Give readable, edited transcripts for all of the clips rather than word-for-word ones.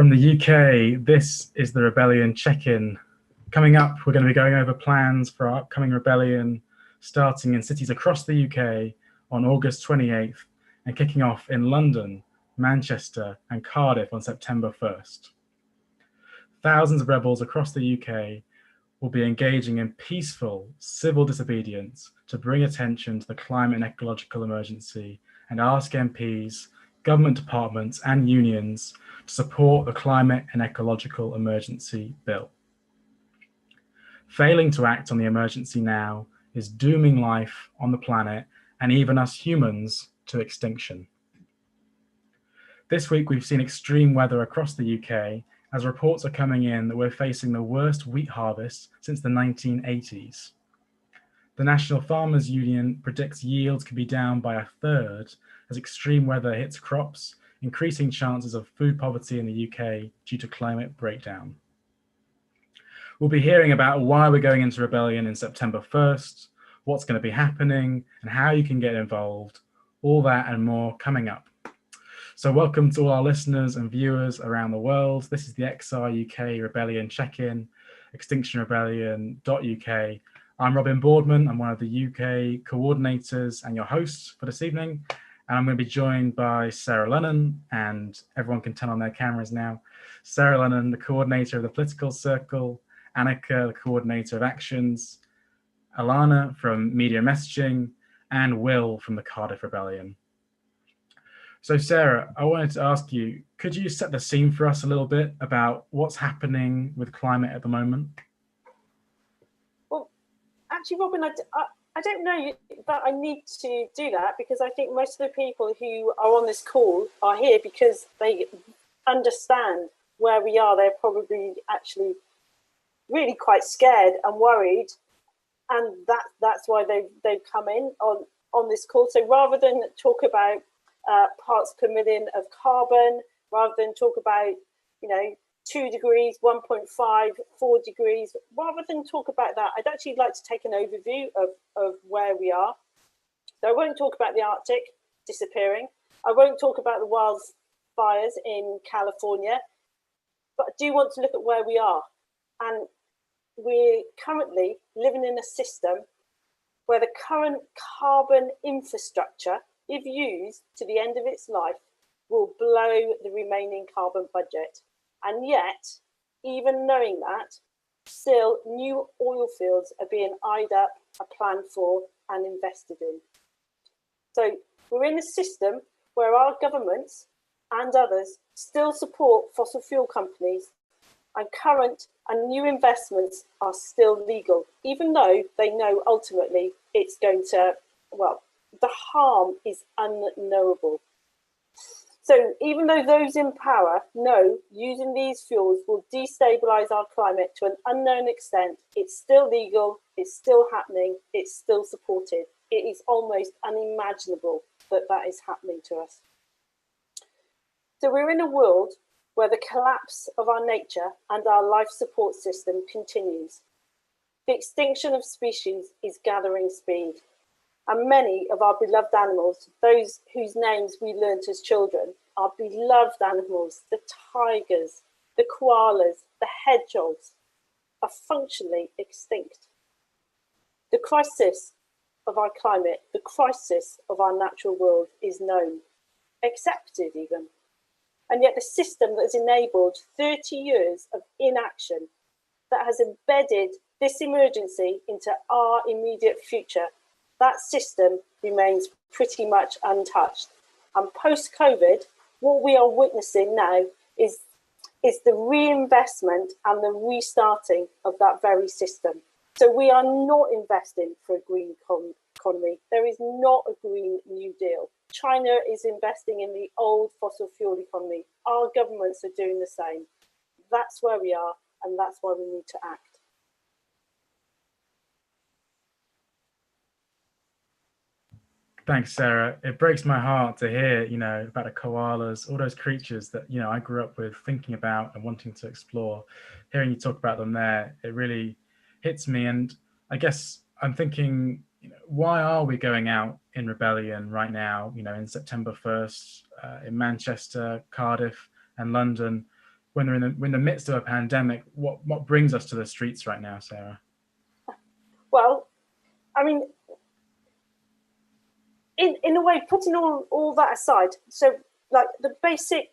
From the UK, this is the Rebellion check-in. Coming up, we're going to be going over plans for our upcoming rebellion, starting in cities across the UK on August 28th and kicking off in London, Manchester and Cardiff on September 1st. Thousands of rebels across the UK will be engaging in peaceful civil disobedience to bring attention to the climate and ecological emergency and ask MPs, government departments and unions to support the climate and ecological emergency bill. Failing to act on the emergency now is dooming life on the planet and even us humans to extinction. This week we've seen extreme weather across the UK as reports are coming in that we're facing the worst wheat harvest since the 1980s. The National Farmers Union predicts yields could be down by a third as extreme weather hits crops, increasing chances of food poverty in the UK due to climate breakdown. We'll be hearing about why we're going into rebellion in September 1st, what's going to be happening, and how you can get involved. All that and more coming up. So welcome to all our listeners and viewers around the world. This is the XRUK Rebellion Check-In, extinctionrebellion.uk. I'm Robin Boardman. I'm one of the UK coordinators and your host for this evening. And I'm going to be joined by Sarah Lunnon, and everyone can turn on their cameras now. Sarah Lunnon, the coordinator of the Political Circle, Annika, the coordinator of Actions, Alana from Media Messaging, and Will from the Cardiff Rebellion. So Sarah, I wanted to ask you, could you set the scene for us a little bit about what's happening with climate at the moment? Well, actually, Robin, I don't know that I need to do that, because I think most of the people who are on this call are here because they understand where we are. They're probably actually really quite scared and worried, and that's why they've come in on this call. So rather than talk about parts per million of carbon, rather than talk about 2 degrees, 1.5, 4 degrees, rather than talk about that, I'd actually like to take an overview of where we are. So I won't talk about the Arctic disappearing. I won't talk about the wildfires in California, but I do want to look at where we are. And we're currently living in a system where the current carbon infrastructure, if used to the end of its life, will blow the remaining carbon budget. And yet, even knowing that, still new oil fields are being eyed up, are planned for and invested in. So we're in a system where our governments and others still support fossil fuel companies, and current and new investments are still legal, even though they know ultimately it's going to, well, the harm is unknowable. So even though those in power know using these fuels will destabilise our climate to an unknown extent, it's still legal, it's still happening, it's still supported. It is almost unimaginable that that is happening to us. So we're in a world where the collapse of our nature and our life support system continues. The extinction of species is gathering speed. And many of our beloved animals, those whose names we learnt as children, our beloved animals, the tigers, the koalas, the hedgehogs, are functionally extinct. The crisis of our climate, the crisis of our natural world is known, accepted even. And yet the system that has enabled 30 years of inaction, that has embedded this emergency into our immediate future, that system remains pretty much untouched. And post-COVID, what we are witnessing now is the reinvestment and the restarting of that very system. So we are not investing for a green economy. There is not a Green New Deal. China is investing in the old fossil fuel economy. Our governments are doing the same. That's where we are, and that's why we need to act. Thanks, Sarah. It breaks my heart to hear, about the koalas, all those creatures that, I grew up with, thinking about and wanting to explore. Hearing you talk about them there, it really hits me. And I guess I'm thinking, why are we going out in rebellion right now, in September 1st, in Manchester, Cardiff and London? when we're in the midst of a pandemic, what brings us to the streets right now, Sarah? Well, I mean, in a way, putting all that aside, so like the basic,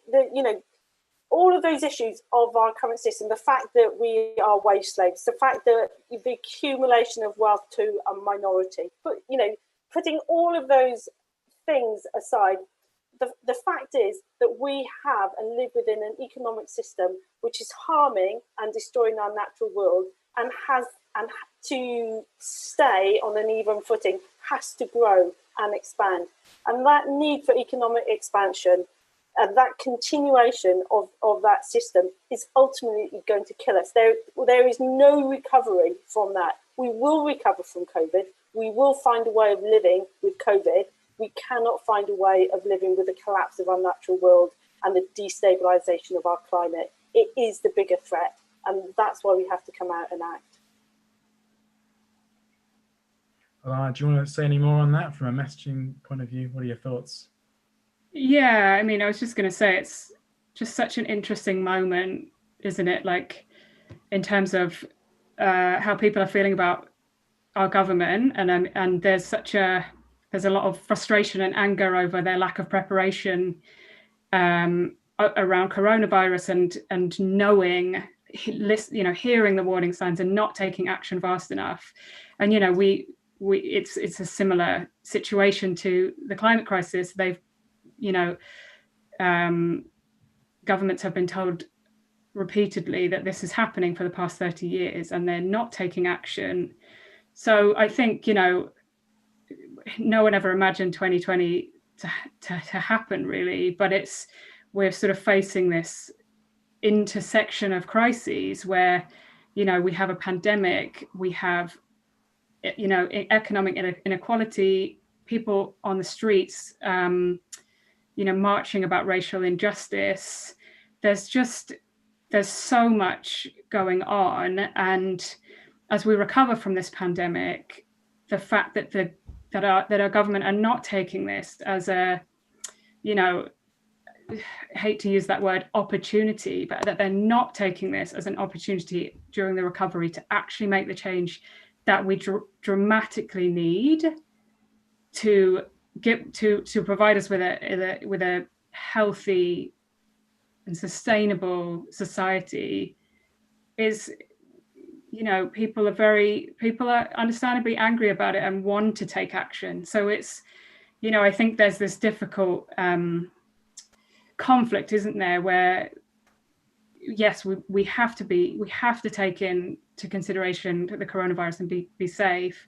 all of those issues of our current system, the fact that we are wage slaves, the fact that the accumulation of wealth to a minority, but putting all of those things aside, the fact is that we have and live within an economic system which is harming and destroying our natural world, and to stay on an even footing has to grow and expand. And that need for economic expansion and that continuation of that system is ultimately going to kill us. There is no recovery from that. We will recover from COVID. We will find a way of living with COVID. We cannot find a way of living with the collapse of our natural world and the destabilization of our climate. It is the bigger threat, and that's why we have to come out and act. Do you want to say any more on that from a messaging point of view? What are your thoughts? Yeah, I mean, I was just going to say, it's just such an interesting moment, isn't it? Like, in terms of how people are feeling about our government, and there's a lot of frustration and anger over their lack of preparation around coronavirus, and knowing, hearing the warning signs and not taking action fast enough. And it's a similar situation to the climate crisis. They've governments have been told repeatedly that this is happening for the past 30 years, and they're not taking action. So I think, no one ever imagined 2020 to happen, really, but we're sort of facing this intersection of crises where, we have a pandemic, we have, economic inequality, people on the streets, marching about racial injustice. There's so much going on, and as we recover from this pandemic, the fact that our government are not taking this as a, I hate to use that word, opportunity, but that they're not taking this as an opportunity during the recovery to actually make the change that we dramatically need to provide us with a healthy and sustainable society. Is, people are understandably angry about it and want to take action. So it's, I think there's this difficult conflict, isn't there, where yes, we have to take into consideration the coronavirus and be safe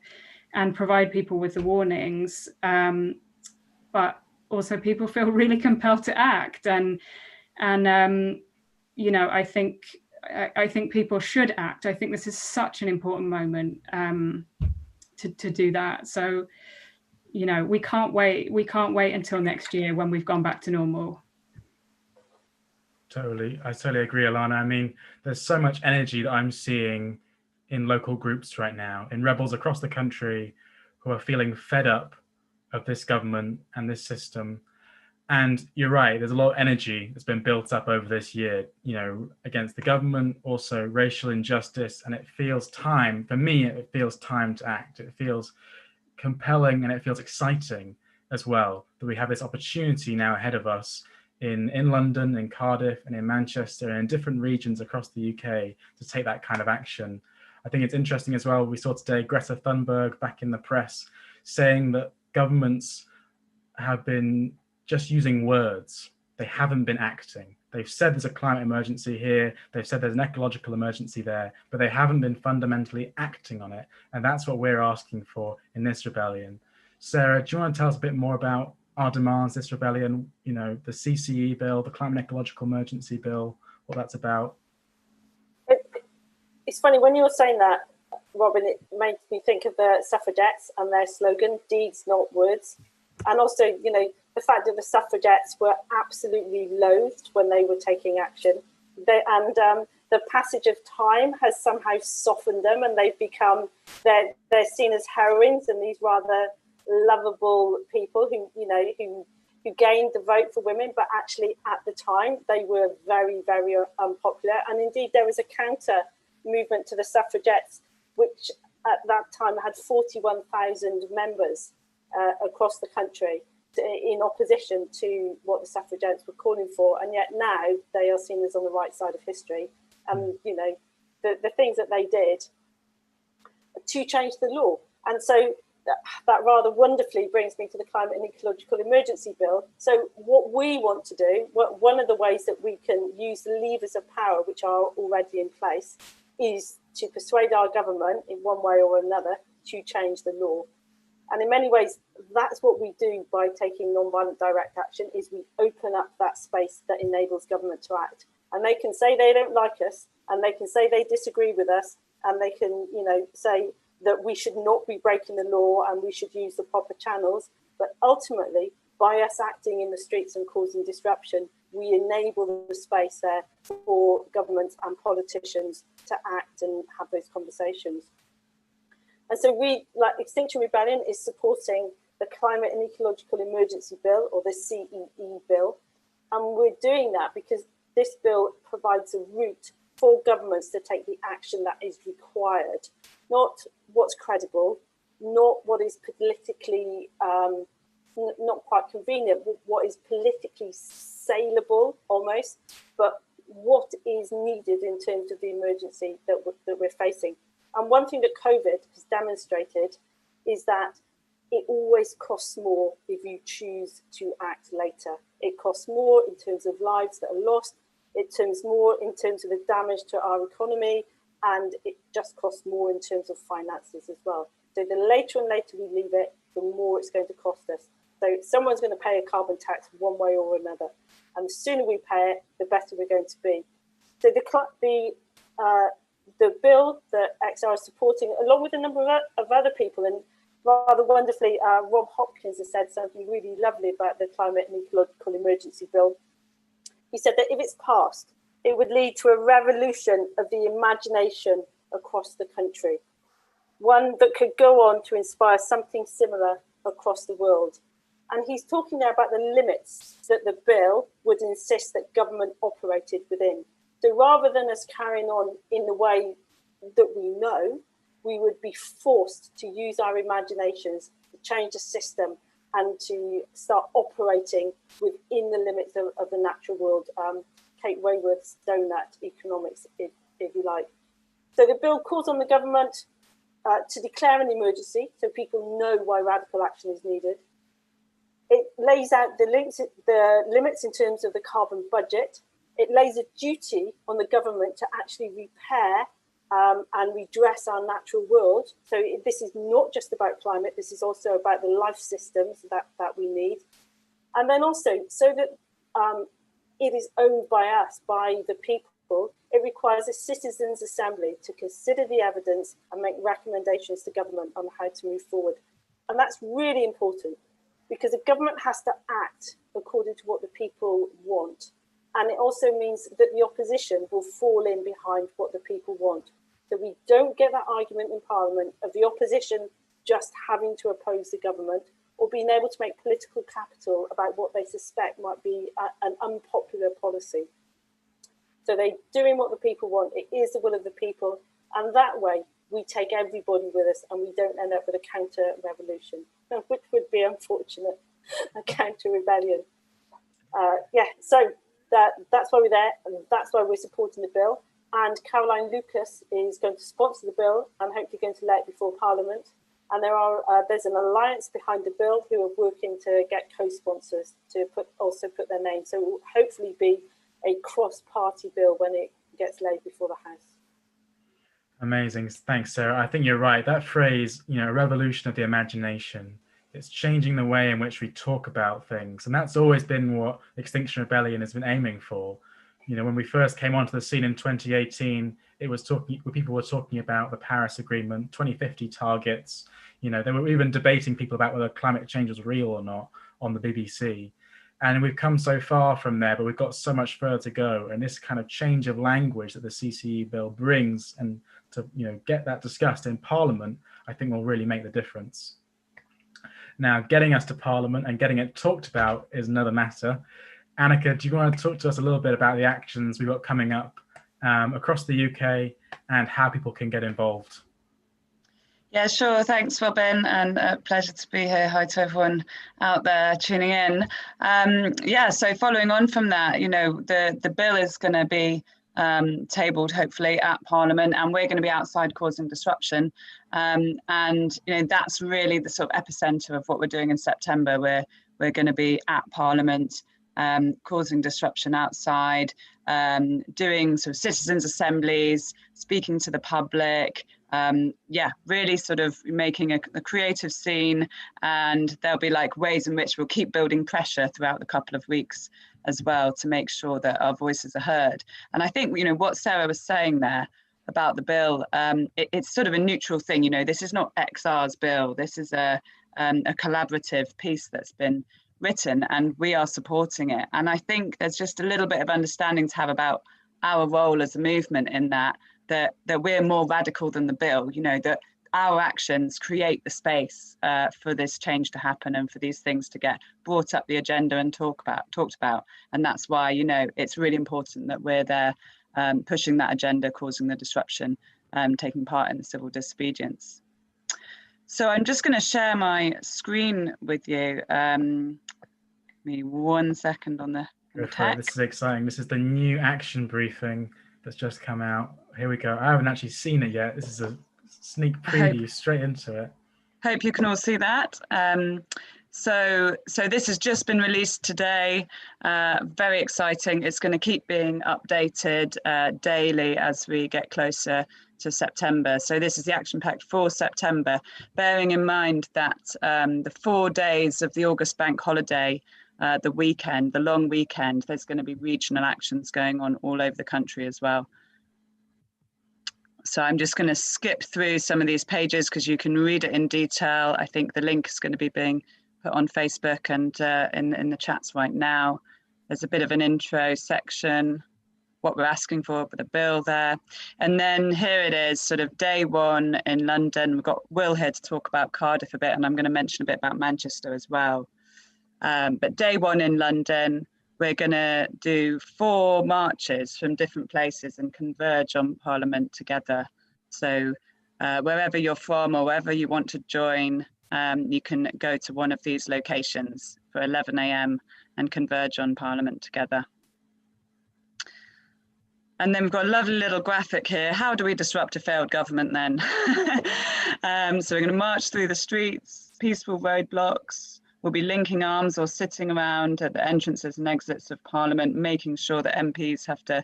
and provide people with the warnings, but also people feel really compelled to act, and I think people should act. I think this is such an important moment to do that. So we can't wait until next year when we've gone back to normal. I totally agree, Alana. I mean, there's so much energy that I'm seeing in local groups right now, in rebels across the country who are feeling fed up of this government and this system. And you're right, there's a lot of energy that's been built up over this year, against the government, also racial injustice. And it feels time to act. It feels compelling, and it feels exciting as well that we have this opportunity now ahead of us in London, in Cardiff, and in Manchester, and in different regions across the UK to take that kind of action. I think it's interesting as well, we saw today Greta Thunberg back in the press saying that governments have been just using words. They haven't been acting. They've said there's a climate emergency here, they've said there's an ecological emergency there, but they haven't been fundamentally acting on it. And that's what we're asking for in this rebellion. Sarah, do you want to tell us a bit more about our demands, this rebellion, the CCE bill, the Climate Ecological Emergency Bill, what that's about? It's funny, when you were saying that, Robin, it made me think of the suffragettes and their slogan, deeds, not words. And also, the fact that the suffragettes were absolutely loathed when they were taking action. The passage of time has somehow softened them, and they've become, they're seen as heroines and these rather lovable people who who gained the vote for women, but actually at the time they were very, very unpopular. And indeed, there was a counter movement to the suffragettes, which at that time had 41,000 members across the country in opposition to what the suffragettes were calling for. And yet now they are seen as on the right side of history. And, you know, the things that they did to change the law. And so that rather wonderfully brings me to the Climate and Ecological Emergency Bill. So what we want to do, one of the ways that we can use the levers of power, which are already in place, is to persuade our government in one way or another to change the law. And in many ways, that's what we do by taking non-violent direct action, is we open up that space that enables government to act. And they can say they don't like us, and they can say they disagree with us, and they can, you know, say that we should not be breaking the law and we should use the proper channels. But ultimately, by us acting in the streets and causing disruption, we enable the space there for governments and politicians to act and have those conversations. And so we, like Extinction Rebellion, is supporting the Climate and Ecological Emergency Bill, or the CEE bill. And we're doing that because this bill provides a route for governments to take the action that is required, not what's credible, not what is politically not quite convenient, what is politically saleable almost, but what is needed in terms of the emergency that we're facing. And one thing that COVID has demonstrated is that it always costs more if you choose to act later. It costs more in terms of lives that are lost. It turns more in terms of the damage to our economy, and it just costs more in terms of finances as well. So the later and later we leave it, the more it's going to cost us. So someone's going to pay a carbon tax one way or another, and the sooner we pay it, the better we're going to be. So the bill that XR is supporting, along with a number of other people, and rather wonderfully, Rob Hopkins has said something really lovely about the Climate and Ecological Emergency Bill. He said that if it's passed, it would lead to a revolution of the imagination across the country, one that could go on to inspire something similar across the world. And he's talking there about the limits that the bill would insist that government operated within. So rather than us carrying on in the way that we know, we would be forced to use our imaginations to change the system and to start operating within the limits of the natural world. Kate Wayworth's donut economics, if you like. So the bill calls on the government to declare an emergency so people know why radical action is needed. It lays out the limits in terms of the carbon budget. It lays a duty on the government to actually repair and redress our natural world. So this is not just about climate, this is also about the life systems that we need. And then also, so that it is owned by us, by the people, it requires a citizens' assembly to consider the evidence and make recommendations to government on how to move forward. And that's really important, because the government has to act according to what the people want. And it also means that the opposition will fall in behind what the people want. So we don't get that argument in Parliament of the opposition just having to oppose the government or being able to make political capital about what they suspect might be an unpopular policy. So they're doing what the people want. It is the will of the people. And that way, we take everybody with us and we don't end up with a counter-revolution, which would be unfortunate, a counter-rebellion. So that's why we're there, and that's why we're supporting the bill. And Caroline Lucas is going to sponsor the bill and hopefully going to lay it before Parliament. And there's an alliance behind the bill who are working to get co-sponsors to also put their name. So it will hopefully be a cross-party bill when it gets laid before the House. Amazing. Thanks, Sarah. I think you're right. That phrase, a revolution of the imagination, it's changing the way in which we talk about things. And that's always been what Extinction Rebellion has been aiming for. When we first came onto the scene in 2018, people were talking about the Paris Agreement, 2050 targets. They were even debating people about whether climate change was real or not on the BBC. And we've come so far from there, but we've got so much further to go. And this kind of change of language that the CCE bill brings, and to get that discussed in Parliament, I think will really make the difference. Now, getting us to Parliament and getting it talked about is another matter. Annika, do you want to talk to us a little bit about the actions we've got coming up across the UK and how people can get involved? Yeah, sure. Thanks, Robin, and a pleasure to be here. Hi to everyone out there tuning in. So following on from that, you know, the bill is going to be tabled hopefully at Parliament, and we're going to be outside causing disruption. And you know, that's really the sort of epicenter of what we're doing in September. We're going to be at Parliament, causing disruption outside, doing sort of citizens' assemblies, speaking to the public. Really sort of making a creative scene, and there'll be like ways in which we'll keep building pressure throughout the couple of weeks as well to make sure that our voices are heard. And I think, you know, what Sarah was saying there about the bill, it's sort of a neutral thing. You know, this is not XR's bill. This is a collaborative piece that's been written, and we are supporting it. And I think there's just a little bit of understanding to have about our role as a movement in that we're more radical than the bill, you know, that our actions create the space for this change to happen and for these things to get brought up the agenda and talked about. And that's why, you know, it's really important that we're there pushing that agenda, causing the disruption, taking part in the civil disobedience. So I'm just going to share my screen with you. Give me 1 second on the tech. This is exciting. This is the new action briefing that's just come out. Here we go. I haven't actually seen it yet. This is a sneak preview straight into it. Hope you can all see that. So this has just been released today. Very exciting. It's going to keep being updated daily as we get closer to September. So this is the action pack for September, bearing in mind that the 4 days of the August bank holiday, the weekend, the long weekend, there's going to be regional actions going on all over the country as well. So I'm just going to skip through some of these pages because you can read it in detail. I think the link is going to be being put on Facebook and in the chats right now. There's a bit of an intro section, what we're asking for the bill there. And then here it is, sort of day one in London. We've got Will here to talk about Cardiff a bit, and I'm going to mention a bit about Manchester as well. But day one in London, we're going to do 4 marches from different places and converge on Parliament together. So wherever you're from or wherever you want to join, you can go to one of these locations for 11 a.m. and converge on Parliament together. And then we've got a lovely little graphic here. How do we disrupt a failed government then? So we're going to march through the streets, peaceful roadblocks. We'll be linking arms or sitting around at the entrances and exits of Parliament, making sure that MPs have to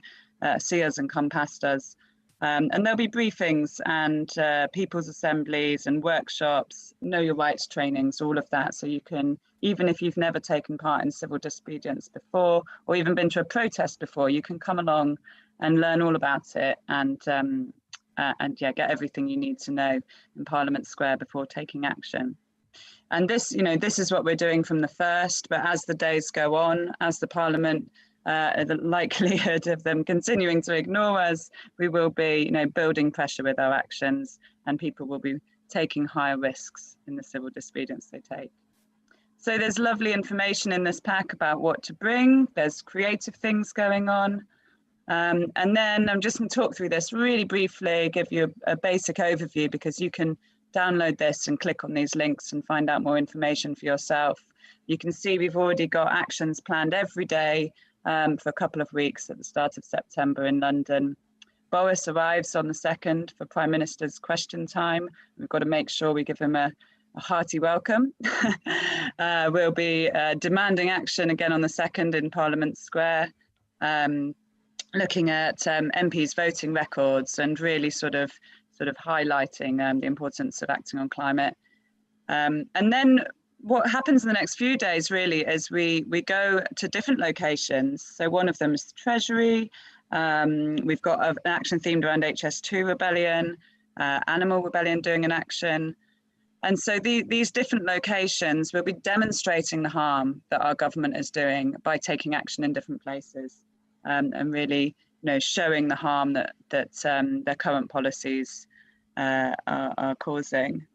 see us and come past us. And there'll be briefings and people's assemblies and workshops, know your rights trainings, all of that. So you can, even if you've never taken part in civil disobedience before, or even been to a protest before, you can come along and learn all about it and get everything you need to know in Parliament Square before taking action. And this, you know, this is what we're doing from the first, but as the days go on, as the Parliament, the likelihood of them continuing to ignore us, we will be, you know, building pressure with our actions, and people will be taking higher risks in the civil disobedience they take. So there's lovely information in this pack about what to bring. There's creative things going on. And then I'm just going to talk through this really briefly, give you a basic overview, because you can download this and click on these links and find out more information for yourself. You can see we've already got actions planned every day for a couple of weeks at the start of September in London. Boris arrives on the 2nd for Prime Minister's question time. We've got to make sure we give him a hearty welcome. We'll be demanding action again on the 2nd in Parliament Square, looking at MPs' voting records and really sort of highlighting the importance of acting on climate. And then what happens in the next few days really is we go to different locations. So one of them is the Treasury. We've got an action themed around HS2 rebellion, animal rebellion doing an action. And so these different locations will be demonstrating the harm that our government is doing by taking action in different places, and really, you know, showing the harm that their current policies are causing.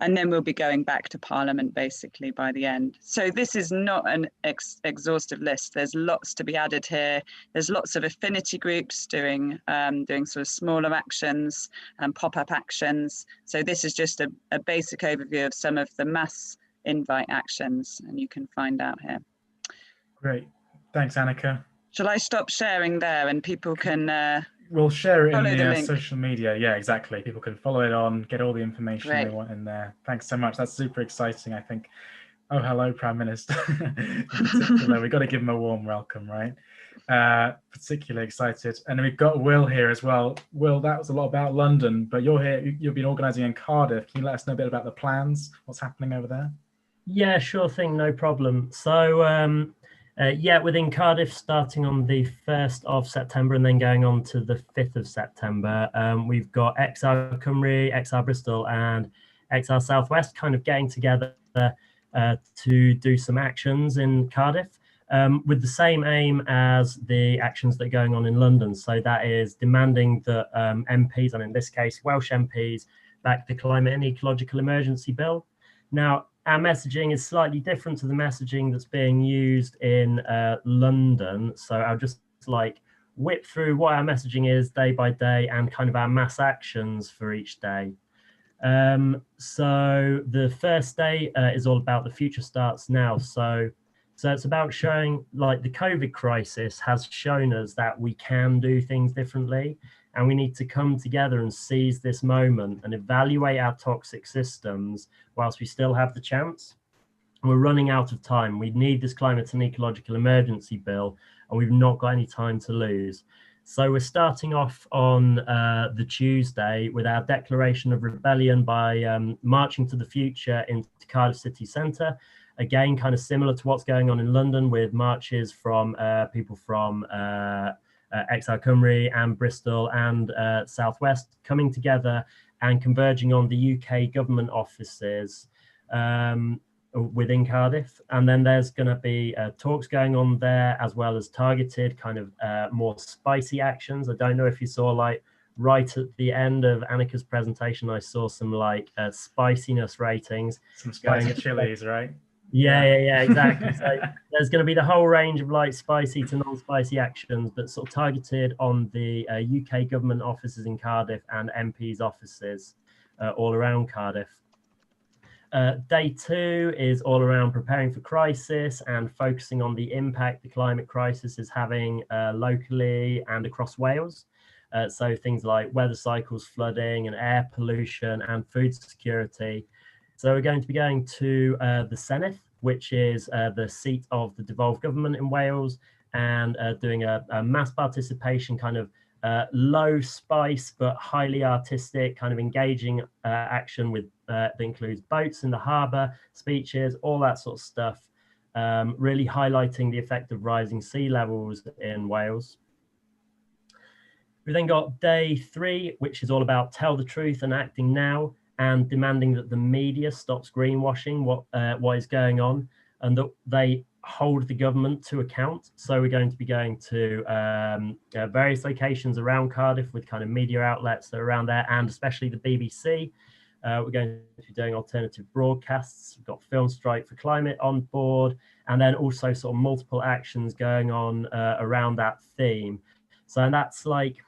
And then we'll be going back to Parliament basically by the end. So this is not an exhaustive list. There's lots to be added here. There's lots of affinity groups doing sort of smaller actions and pop-up actions. So this is just a basic overview of some of the mass invite actions, and you can find out here. Great. Thanks, Annika. Shall I stop sharing there and people can we'll share it in the link. social media. Yeah, exactly. People can follow it on, get all the information Great. they want in there. Thanks so much. That's super exciting, I think. Oh, hello, Prime Minister. In particular, we've got to give him a warm welcome, right? Particularly excited. And we've got Will here as well. Will, that was a lot about London, but you're here, you've been organising in Cardiff. Can you let us know a bit about the plans? What's happening over there? Yeah, sure thing, no problem. So, yeah, within Cardiff, starting on the 1st of September and then going on to the 5th of September, we've got XR Cymru, XR Bristol and XR Southwest kind of getting together to do some actions in Cardiff with the same aim as the actions that are going on in London. So that is demanding that MPs, and in this case, Welsh MPs, back the Climate and Ecological Emergency Bill. Now, our messaging is slightly different to the messaging that's being used in London. So I'll just like whip through what our messaging is day by day and kind of our mass actions for each day. So the first day is all about the future starts now. So it's about showing like the COVID crisis has shown us that we can do things differently. And we need to come together and seize this moment and evaluate our toxic systems whilst we still have the chance. We're running out of time. We need this climate and ecological emergency bill, and we've not got any time to lose. So we're starting off on the Tuesday with our declaration of rebellion by marching to the future into Cardiff city centre. Again, kind of similar to what's going on in London with marches from people from XR Cymru and Bristol and Southwest coming together and converging on the UK government offices within Cardiff. And then there's going to be talks going on there, as well as targeted kind of more spicy actions. I don't know if you saw, like right at the end of Annika's presentation, I saw some like spiciness ratings. Some spicy chilies, right? Yeah, exactly. So there's going to be the whole range of like spicy to non-spicy actions, but sort of targeted on the UK government offices in Cardiff and MPs' offices all around Cardiff. Day 2 is all around preparing for crisis and focusing on the impact the climate crisis is having locally and across Wales. So things like weather cycles, flooding and air pollution and food security. So we're going to be going to the Senedd, which is the seat of the devolved government in Wales, and doing a mass participation kind of low spice but highly artistic kind of engaging action with that includes boats in the harbour, speeches, all that sort of stuff, really highlighting the effect of rising sea levels in Wales. We then got day 3, which is all about tell the truth and acting now, and demanding that the media stops greenwashing what is going on and that they hold the government to account. So we're going to be going to various locations around Cardiff with kind of media outlets that are around there, and especially the BBC. We're going to be doing alternative broadcasts. We've got Film Strike for Climate on board, and then also sort of multiple actions going on around that theme. So that's like,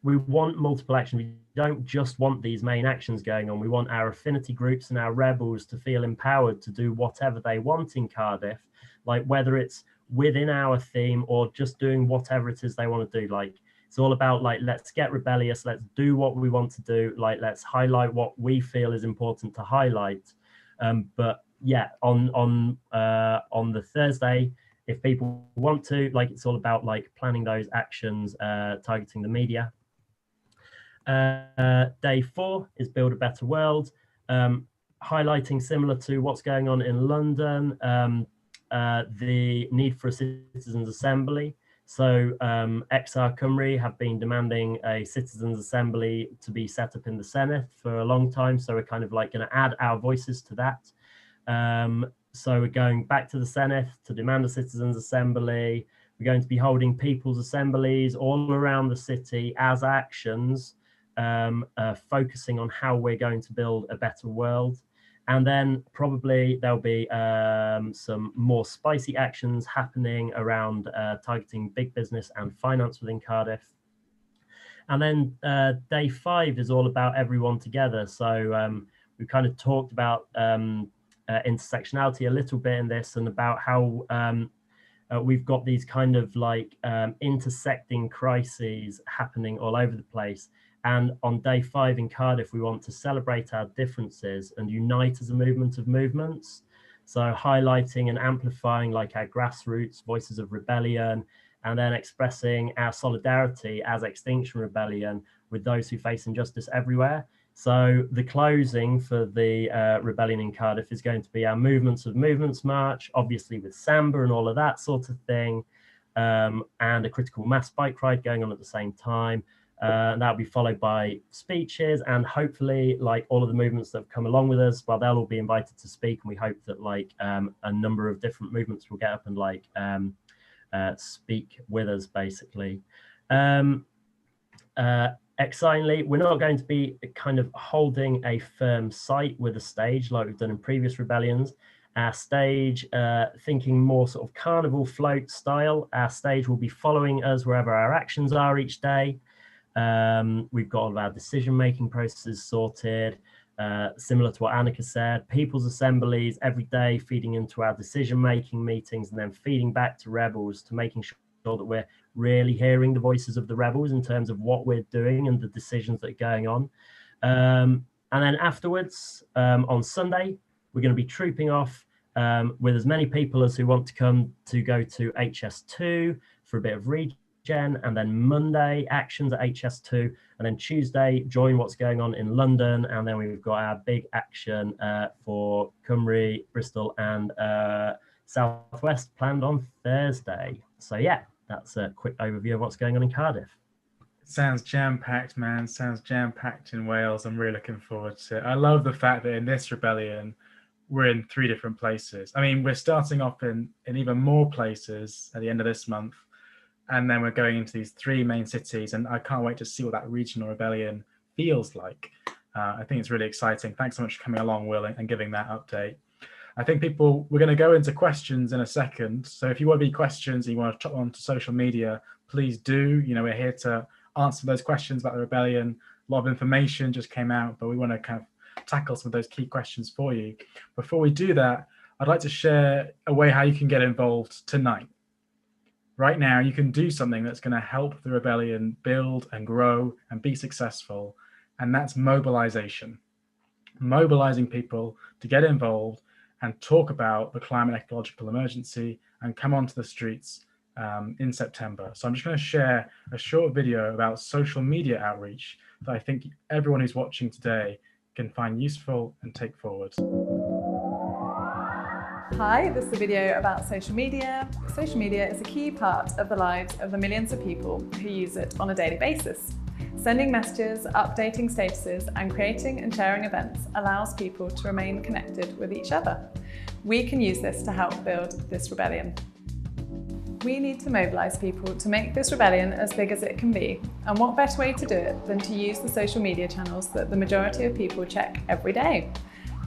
we want multiple actions. We don't just want these main actions going on. We want our affinity groups and our rebels to feel empowered to do whatever they want in Cardiff, like whether it's within our theme or just doing whatever it is they want to do. Like, it's all about like, let's get rebellious, let's do what we want to do, like let's highlight what we feel is important to highlight. But yeah, on the Thursday, if people want to, like, it's all about like planning those actions, targeting the media. Day 4 is Build a Better World, highlighting, similar to what's going on in London, the need for a citizens' assembly. So XR Cymru have been demanding a citizens' assembly to be set up in the Senedd for a long time. So we're kind of like going to add our voices to that. So we're going back to the Senedd to demand a citizens' assembly. We're going to be holding people's assemblies all around the city as actions, focusing on how we're going to build a better world. And then probably there'll be some more spicy actions happening around targeting big business and finance within Cardiff. And then day 5 is all about everyone together. So we kind of talked about intersectionality a little bit in this, and about how we've got these kind of like intersecting crises happening all over the place. And on day 5 in Cardiff, we want to celebrate our differences and unite as a movement of movements. So highlighting and amplifying like our grassroots voices of rebellion, and then expressing our solidarity as Extinction Rebellion with those who face injustice everywhere. So the closing for the rebellion in Cardiff is going to be our Movements of Movements March, obviously with Samba and all of that sort of thing, and a critical mass bike ride going on at the same time. And that'll be followed by speeches, and hopefully like all of the movements that have come along with us, well, they'll all be invited to speak, and we hope that like a number of different movements will get up and like speak with us basically. Excitingly, we're not going to be kind of holding a firm site with a stage like we've done in previous rebellions. Our stage, thinking more sort of carnival float style, our stage will be following us wherever our actions are each day. We've got all of our decision-making processes sorted, similar to what Annika said, people's assemblies every day feeding into our decision-making meetings, and then feeding back to rebels, to making sure that we're really hearing the voices of the rebels in terms of what we're doing and the decisions that are going on. And then afterwards, on Sunday, we're going to be trooping off with as many people as who want to come to go to HS2 for a bit of regen, and then Monday actions at HS2, and then Tuesday join what's going on in London, and then we've got our big action for Cymru, Bristol and Southwest planned on Thursday. So yeah, that's a quick overview of what's going on in Cardiff. Sounds jam-packed, man. Sounds jam-packed in Wales. I'm really looking forward to it. I love the fact that in this rebellion, we're in 3 different places. I mean, we're starting off in even more places at the end of this month, and then we're going into these 3 main cities, and I can't wait to see what that regional rebellion feels like. I think it's really exciting. Thanks so much for coming along, Will, and giving that update. I think we're going to go into questions in a second. So if you want to be questions and you want to chop onto social media, please do. You know, we're here to answer those questions about the rebellion. A lot of information just came out, but we want to kind of tackle some of those key questions for you. Before we do that, I'd like to share a way how you can get involved tonight. Right now, you can do something that's going to help the rebellion build and grow and be successful, and that's mobilization. Mobilizing people to get involved and talk about the climate ecological emergency and come onto the streets in September. So I'm just going to share a short video about social media outreach that I think everyone who's watching today can find useful and take forward. Hi, this is a video about social media. Social media is a key part of the lives of the millions of people who use it on a daily basis. Sending messages, updating statuses, and creating and sharing events allows people to remain connected with each other. We can use this to help build this rebellion. We need to mobilise people to make this rebellion as big as it can be, and what better way to do it than to use the social media channels that the majority of people check every day.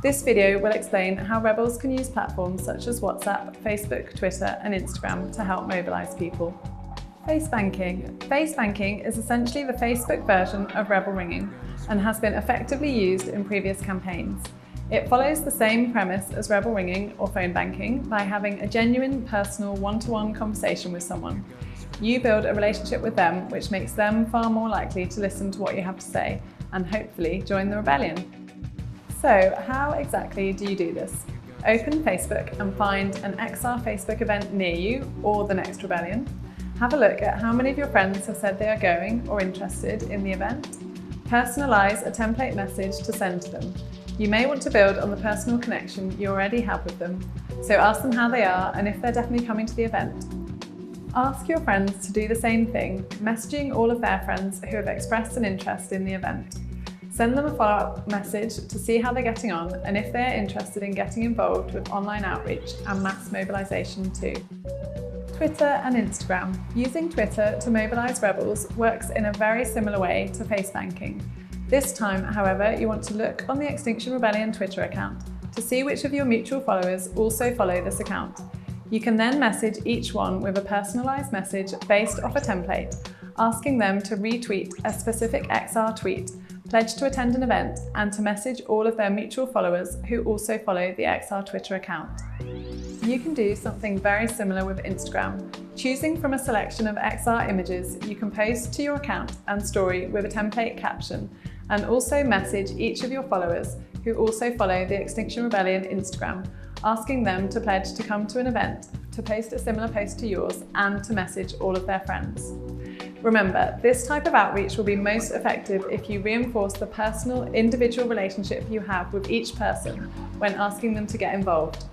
This video will explain how rebels can use platforms such as WhatsApp, Facebook, Twitter and Instagram to help mobilise people. Face banking. Face banking is essentially the Facebook version of rebel ringing and has been effectively used in previous campaigns. It follows the same premise as rebel ringing or phone banking by having a genuine, personal, one-to-one conversation with someone. You build a relationship with them, which makes them far more likely to listen to what you have to say and hopefully join the rebellion. So how exactly do you do this? Open Facebook and find an XR Facebook event near you or the next rebellion. Have a look at how many of your friends have said they are going or interested in the event. Personalise a template message to send to them. You may want to build on the personal connection you already have with them, so ask them how they are and if they're definitely coming to the event. Ask your friends to do the same thing, messaging all of their friends who have expressed an interest in the event. Send them a follow-up message to see how they're getting on and if they're interested in getting involved with online outreach and mass mobilisation too. Twitter and Instagram. Using Twitter to mobilise rebels works in a very similar way to face banking. This time, however, you want to look on the Extinction Rebellion Twitter account, to see which of your mutual followers also follow this account. You can then message each one with a personalised message based off a template, asking them to retweet a specific XR tweet, pledge to attend an event, and to message all of their mutual followers who also follow the XR Twitter account. You can do something very similar with Instagram. Choosing from a selection of XR images, you can post to your account and story with a template caption, and also message each of your followers who also follow the Extinction Rebellion Instagram, asking them to pledge to come to an event, to post a similar post to yours, and to message all of their friends. Remember, this type of outreach will be most effective if you reinforce the personal, individual relationship you have with each person when asking them to get involved.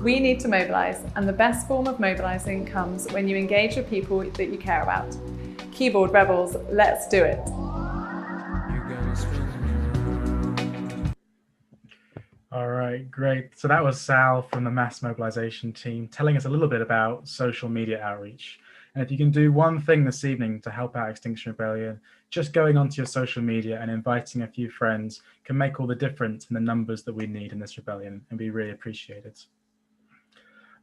We need to mobilise, and the best form of mobilising comes when you engage with people that you care about. Keyboard rebels, let's do it. All right, great. So that was Sal from the mass mobilisation team telling us a little bit about social media outreach. And if you can do one thing this evening to help out Extinction Rebellion, just going onto your social media and inviting a few friends can make all the difference in the numbers that we need in this rebellion and be really appreciated.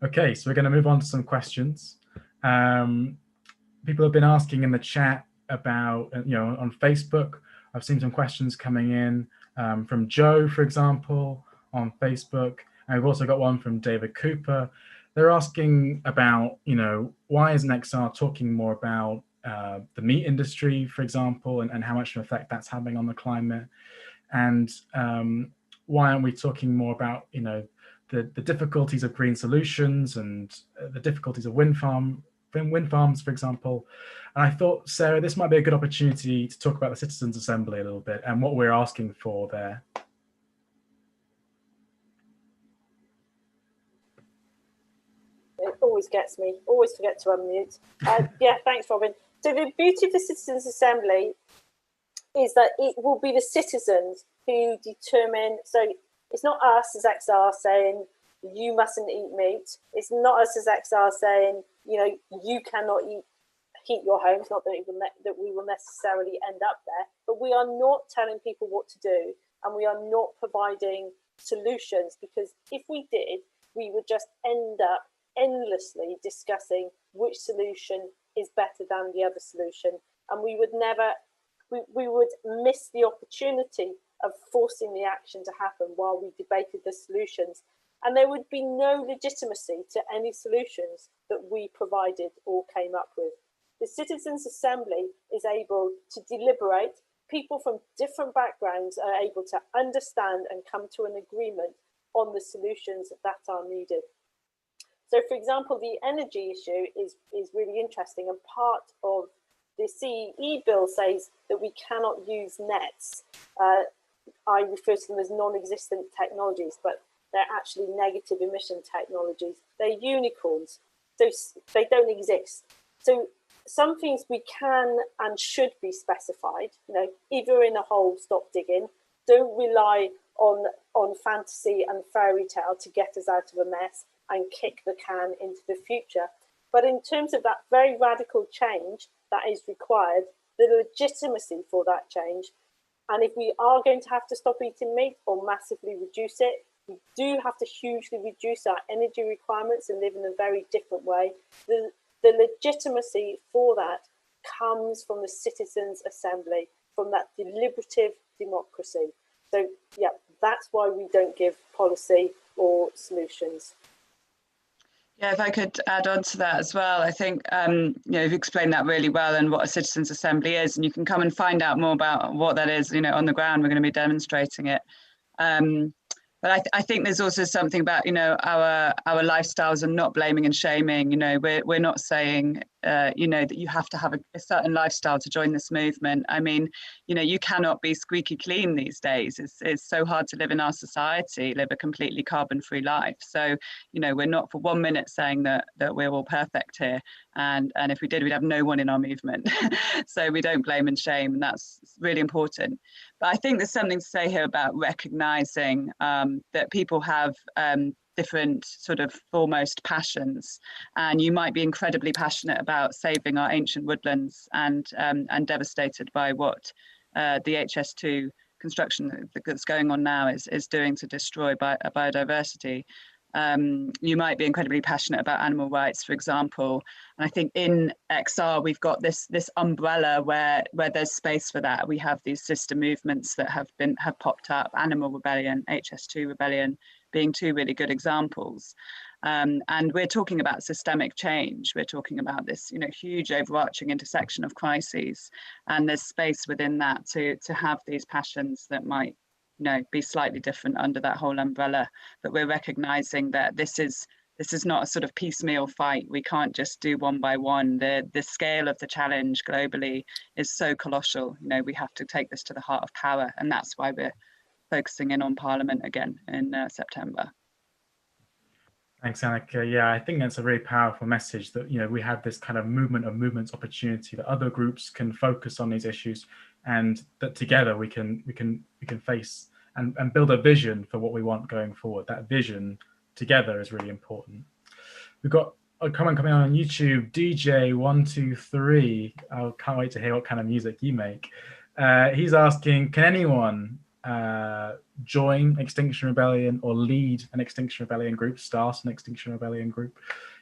Okay, so we're going to move on to some questions. People have been asking in the chat about, on Facebook. I've seen some questions coming in from Joe, for example, on Facebook. And we've also got one from David Cooper. They're asking about, why isn't XR talking more about the meat industry, for example, and how much of an effect that's having on the climate? And why aren't we talking more about, the difficulties of green solutions and the difficulties of wind farms, for example? And I thought, Sarah, this might be a good opportunity to talk about the Citizens' Assembly a little bit and what we're asking for there. It always gets me, always forget to unmute. Yeah, thanks, Robin. So the beauty of the Citizens' Assembly is that it will be the citizens who determine. So it's not us as XR saying, you mustn't eat meat. It's not us as XR saying, you cannot heat your homes. Not that we will necessarily end up there, but we are not telling people what to do, and we are not providing solutions, because if we did, we would just end up endlessly discussing which solution is better than the other solution, and we would miss the opportunity of forcing the action to happen while we debated the solutions, and there would be no legitimacy to any solutions that we provided or came up with. The Citizens' Assembly is able to deliberate. People from different backgrounds are able to understand and come to an agreement on the solutions that are needed. So, for example, the energy issue is really interesting, and part of the CEE bill says that we cannot use nets. I refer to them as non-existent technologies, but they're actually negative emission technologies. They're unicorns, so they don't exist. So some things we can and should be specified. If you're in a hole, stop digging. Don't rely on fantasy and fairy tale to get us out of a mess and kick the can into the future. But in terms of that very radical change that is required, the legitimacy for that change, and if we are going to have to stop eating meat or massively reduce it, we do have to hugely reduce our energy requirements and live in a very different way. The legitimacy for that comes from the Citizens' Assembly, from that deliberative democracy. So, yeah, that's why we don't give policy or solutions. Yeah, if I could add on to that as well, I think you've explained that really well and what a Citizens' Assembly is, and you can come and find out more about what that is. On the ground, we're going to be demonstrating it. But I think there's also something about our lifestyles and not blaming and shaming. We're not saying that you have to have a certain lifestyle to join this movement. I mean, you cannot be squeaky clean these days. It's so hard to live in our society, live a completely carbon-free life. So we're not for 1 minute saying that we're all perfect here. And if we did, we'd have no one in our movement. So we don't blame and shame, and that's really important. But I think there's something to say here about recognizing that people have different sort of foremost passions, and you might be incredibly passionate about saving our ancient woodlands and devastated by what the HS2 construction that's going on now is doing to destroy biodiversity. You might be incredibly passionate about animal rights, for example, and I think in XR we've got this umbrella where there's space for that. We have these sister movements that have popped up, Animal Rebellion, HS2 Rebellion being two really good examples. And we're talking about systemic change. We're talking about this, huge overarching intersection of crises, and there's space within that to have these passions that might be slightly different under that whole umbrella, but we're recognizing that this is not a sort of piecemeal fight. We can't just do one by one. The scale of the challenge globally is so colossal. We have to take this to the heart of power, and that's why we're focusing in on Parliament again in September. Thanks, Annika. Yeah, I think that's a very powerful message that we have this kind of movement of movements opportunity, that other groups can focus on these issues, and that together we can face and build a vision for what we want going forward. That vision together is really important. We've got a comment coming on YouTube, DJ123. I can't wait to hear what kind of music you make. He's asking, can anyone join Extinction Rebellion or lead an Extinction Rebellion group, start an Extinction Rebellion group?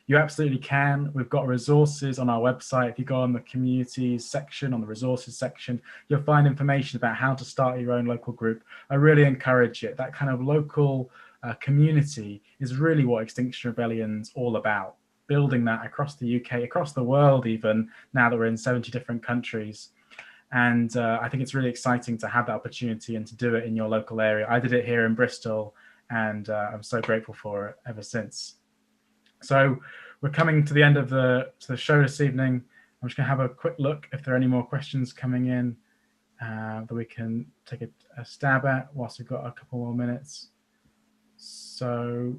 You absolutely can. We've got resources on our website. If you go on the communities section, on the resources section, you'll find information about how to start your own local group. I really encourage it. That kind of local community is really what Extinction Rebellion's all about. Building that across the UK, across the world even, now that we're in 70 different countries. And I think it's really exciting to have that opportunity and to do it in your local area. I did it here in Bristol, and I'm so grateful for it ever since. So we're coming to the end of the show this evening. I'm just going to have a quick look if there are any more questions coming in that we can take a stab at whilst we've got a couple more minutes. So,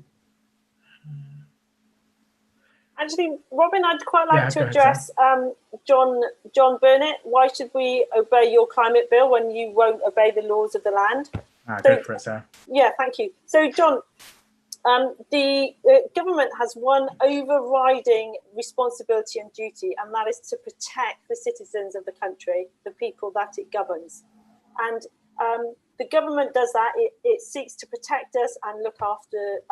actually, Robin, I'd quite like to address John Burnett. Why should we obey your climate bill when you won't obey the laws of the land? Go for it, Sarah. Yeah, thank you. So, John, the government has one overriding responsibility and duty, and that is to protect the citizens of the country, the people that it governs. And the government does that. It seeks to protect us and look after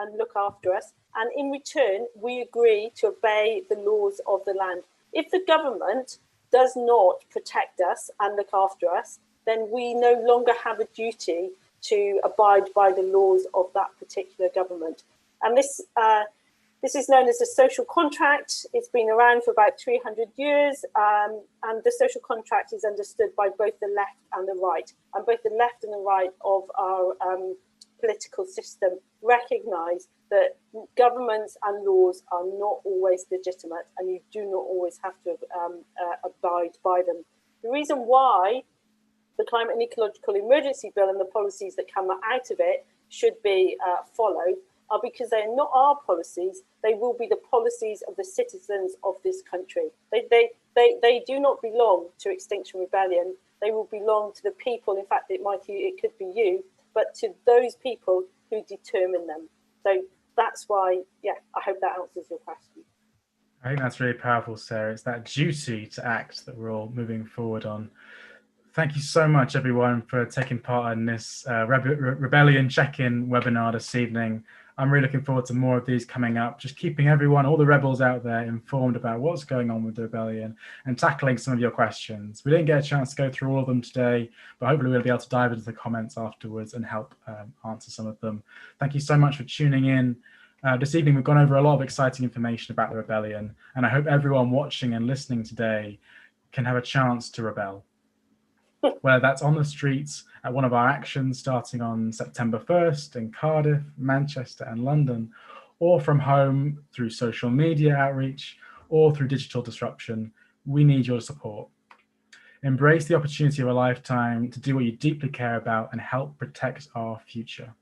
us. And in return, we agree to obey the laws of the land. If the government does not protect us and look after us, then we no longer have a duty to abide by the laws of that particular government. And this is known as a social contract. It's been around for about 300 years, and the social contract is understood by both the left and the right. And both the left and the right of our political system recognise that governments and laws are not always legitimate, and you do not always have to abide by them. The reason why the Climate and Ecological Emergency Bill and the policies that come out of it should be followed are because they're not our policies. They will be the policies of the citizens of this country. They do not belong to Extinction Rebellion. They will belong to the people. In fact, it could be you, but to those people who determine them. So that's why, yeah, I hope that answers your question. I think that's really powerful, Sarah. It's that duty to act that we're all moving forward on. Thank you so much, everyone, for taking part in this Rebellion check-in webinar this evening. I'm really looking forward to more of these coming up, just keeping everyone, all the rebels out there, informed about what's going on with the rebellion and tackling some of your questions. We didn't get a chance to go through all of them today, but hopefully we'll be able to dive into the comments afterwards and help answer some of them. Thank you so much for tuning in. This evening, we've gone over a lot of exciting information about the rebellion, and I hope everyone watching and listening today can have a chance to rebel. Whether that's on the streets at one of our actions starting on September 1st in Cardiff, Manchester and London, or from home through social media outreach or through digital disruption, we need your support. Embrace the opportunity of a lifetime to do what you deeply care about and help protect our future.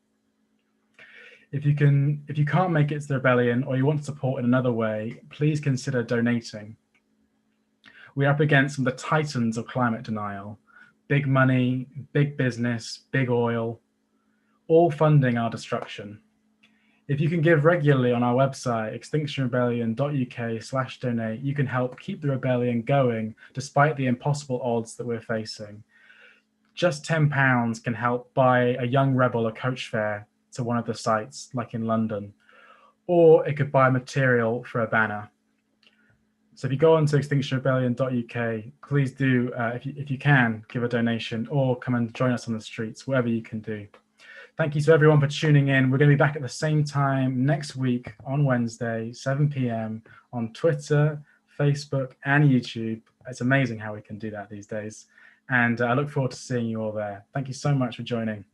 If you can't make it to the rebellion or you want support in another way, please consider donating. We're up against some of the titans of climate denial. Big money, big business, big oil, all funding our destruction. If you can give regularly on our website, extinctionrebellion.uk/donate, you can help keep the rebellion going despite the impossible odds that we're facing. Just £10 can help buy a young rebel a coach fare to one of the sites, like in London, or it could buy material for a banner. So if you go on to extinctionrebellion.uk, please do, if you can, give a donation or come and join us on the streets, whatever you can do. Thank you to everyone for tuning in. We're going to be back at the same time next week on Wednesday, 7 p.m. on Twitter, Facebook, and YouTube. It's amazing how we can do that these days. And I look forward to seeing you all there. Thank you so much for joining.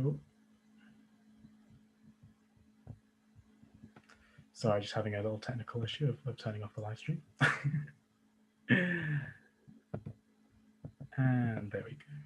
Oh. Sorry, just having a little technical issue of turning off the live stream. And there we go.